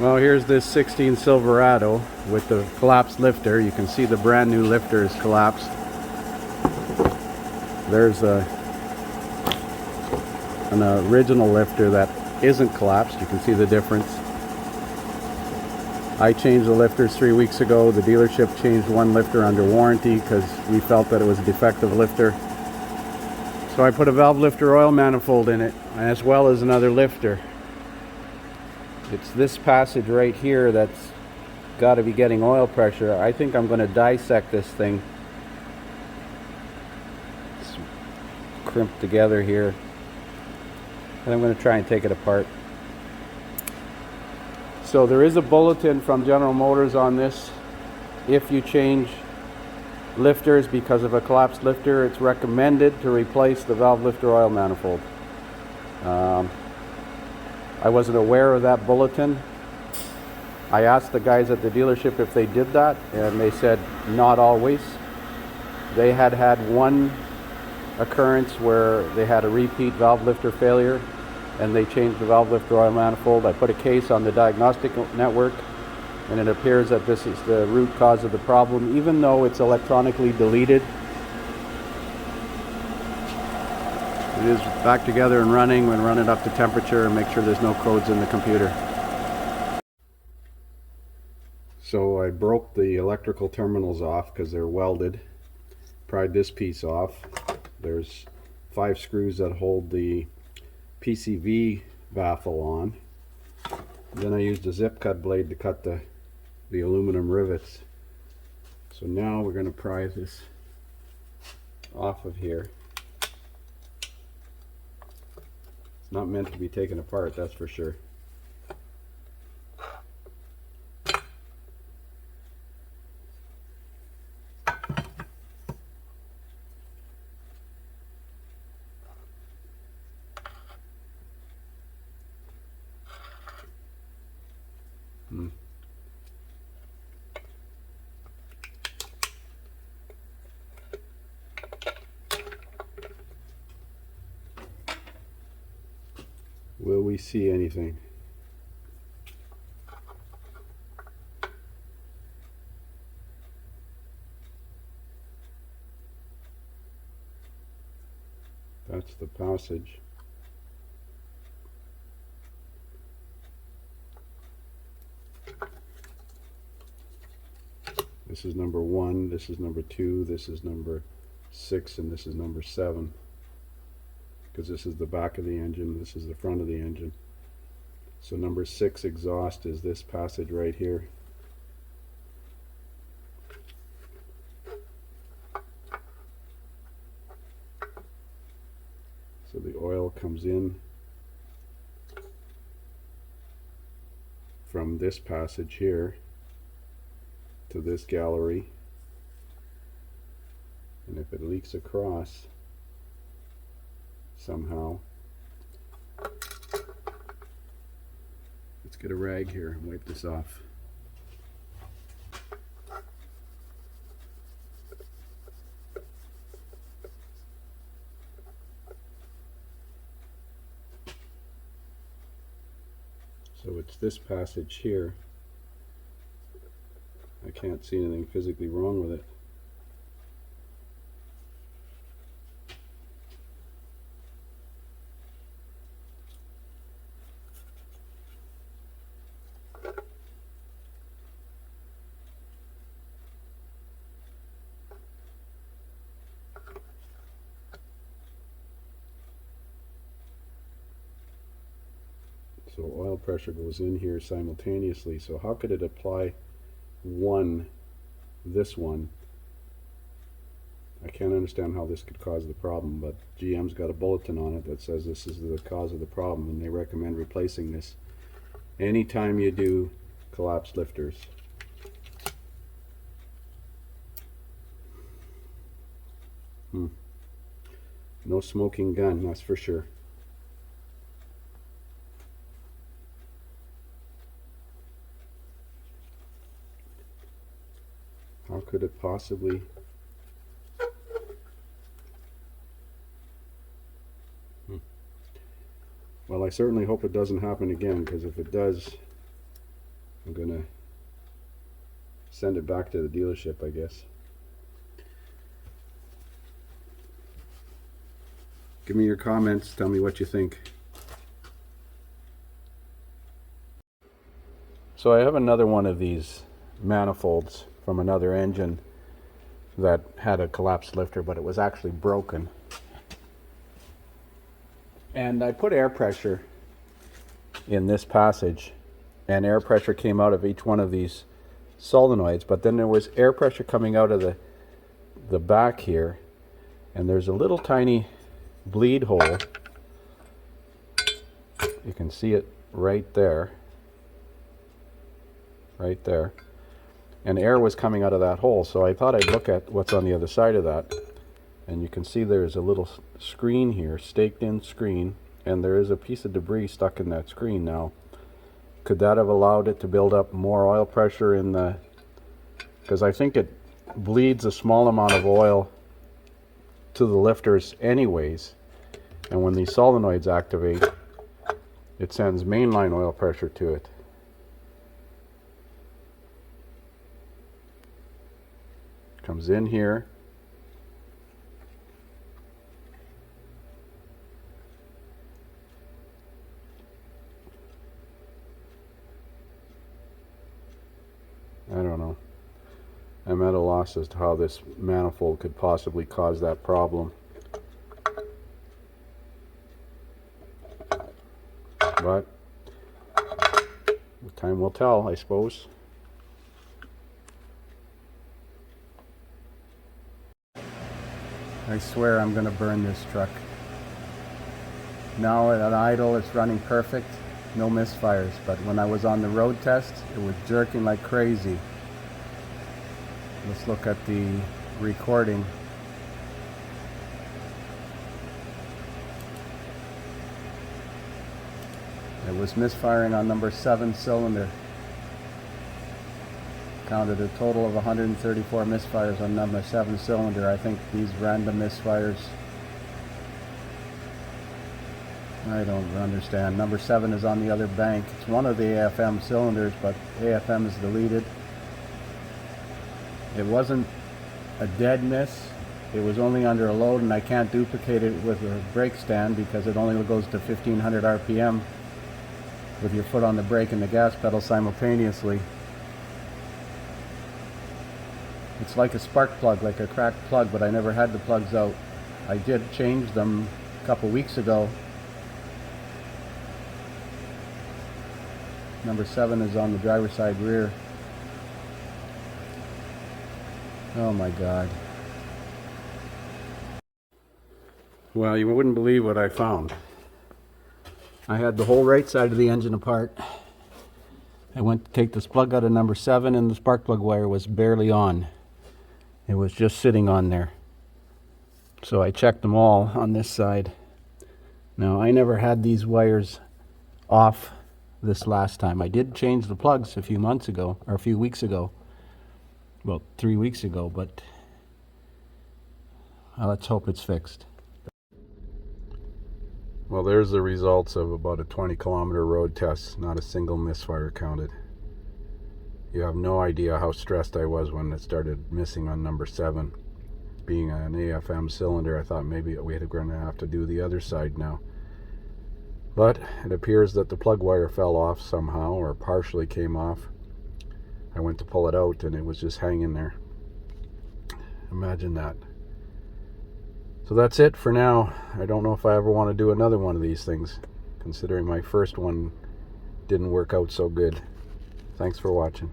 Well, here's this 16 Silverado with the collapsed lifter. You can see the brand new lifter is collapsed. There's an original lifter that isn't collapsed. You can see the difference. I changed the lifters 3 weeks ago. The dealership changed one lifter under warranty because we felt that it was a defective lifter. So I put a valve lifter oil manifold in it, as well as another lifter. It's this passage right here that's got to be getting oil pressure. I think I'm going to dissect this thing. It's crimped together here. And I'm going to try and take it apart. So there is a bulletin from General Motors on this. If you change lifters because of a collapsed lifter, it's recommended to replace the valve lifter oil manifold. I wasn't aware of that bulletin. I asked the guys at the dealership if they did that, and they said not always. They had one occurrence where they had a repeat valve lifter failure, and they changed the valve lifter oil manifold. I put a case on the diagnostic network, and it appears that this is the root cause of the problem, even though it's electronically deleted. It is back together and running. When run it up to temperature and make sure there's no codes in the computer. So I broke the electrical terminals off because they're welded. Pried this piece off. There's 5 screws that hold the PCV baffle on. Then I used a zip cut blade to cut the aluminum rivets. So now we're going to pry this off of here. It's not meant to be taken apart, that's for sure. Will we see anything? That's the passage. This is number 1, this is number 2, this is number 6, and this is number 7. Because this is the back of the engine, this is the front of the engine. So number 6 exhaust is this passage right here. So the oil comes in from this passage here to this gallery, and if it leaks across somehow, let's get a rag here and wipe this off. So it's this passage here. I can't see anything physically wrong with it. So oil pressure goes in here simultaneously. So how could it apply this one? I can't understand how this could cause the problem, but GM's got a bulletin on it that says this is the cause of the problem, and they recommend replacing this anytime you do collapsed lifters. No smoking gun, that's for sure. How could it possibly? Well, I certainly hope it doesn't happen again, because if it does, I'm gonna send it back to the dealership, I guess. Give me your comments, tell me what you think. So I have another one of these manifolds from another engine that had a collapsed lifter, but it was actually broken. And I put air pressure in this passage, and air pressure came out of each one of these solenoids, but then there was air pressure coming out of the back here, and there's a little tiny bleed hole. You can see it right there. Right there. And air was coming out of that hole, so I thought I'd look at what's on the other side of that. And you can see there's a little screen here, staked in screen, and there is a piece of debris stuck in that screen. Now, could that have allowed it to build up more oil pressure in the, because I think it bleeds a small amount of oil to the lifters anyways, and when these solenoids activate, it sends mainline oil pressure to it. Comes in here, I don't know. I'm at a loss as to how this manifold could possibly cause that problem. But time will tell, I suppose. I swear I'm going to burn this truck. Now at idle it's running perfect, no misfires, but when I was on the road test it was jerking like crazy. Let's look at the recording. It was misfiring on number 7 cylinder. Counted a total of 134 misfires on number 7 cylinder. I think these random misfires, I don't understand. Number 7 is on the other bank. It's one of the AFM cylinders, but AFM is deleted. It wasn't a dead miss. It was only under a load, and I can't duplicate it with a brake stand because it only goes to 1500 RPM with your foot on the brake and the gas pedal simultaneously. It's like a spark plug, like a cracked plug, but I never had the plugs out. I did change them a couple weeks ago. Number 7 is on the driver's side rear. Oh my God. Well, you wouldn't believe what I found. I had the whole right side of the engine apart. I went to take this plug out of number 7 and the spark plug wire was barely on. It was just sitting on there. So I checked them all on this side. Now, I never had these wires off this last time. I did change the plugs a few months ago, or a few weeks ago. Well, 3 weeks ago, but let's hope it's fixed. Well, there's the results of about a 20-kilometer road test. Not a single misfire counted. You have no idea how stressed I was when it started missing on number 7. Being an AFM cylinder, I thought maybe we were going to have to do the other side now. But it appears that the plug wire fell off somehow, or partially came off. I went to pull it out and it was just hanging there. Imagine that. So that's it for now. I don't know if I ever want to do another one of these things, considering my first one didn't work out so good. Thanks for watching.